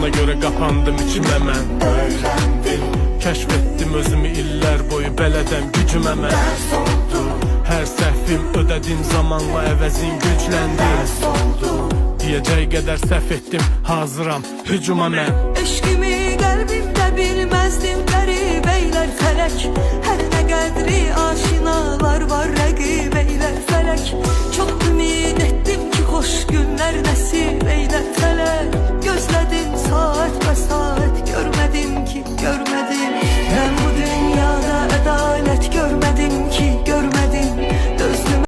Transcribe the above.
Ona göre qapandım içimə mən. Öyrəndim, kəşf etdim özümü illər boyu bələdən gücümə mən. Dərs oldu, hər səhvim ödədim zamanla əvəzin gücləndi. Dərs oldu, diyəcək qədər səhv etdim, hazıram hücuma mən. Eşqimi qəlbimdə bilməzdim qəribeylər fələk. Hər nə qədri aşinalar var rəqibeylər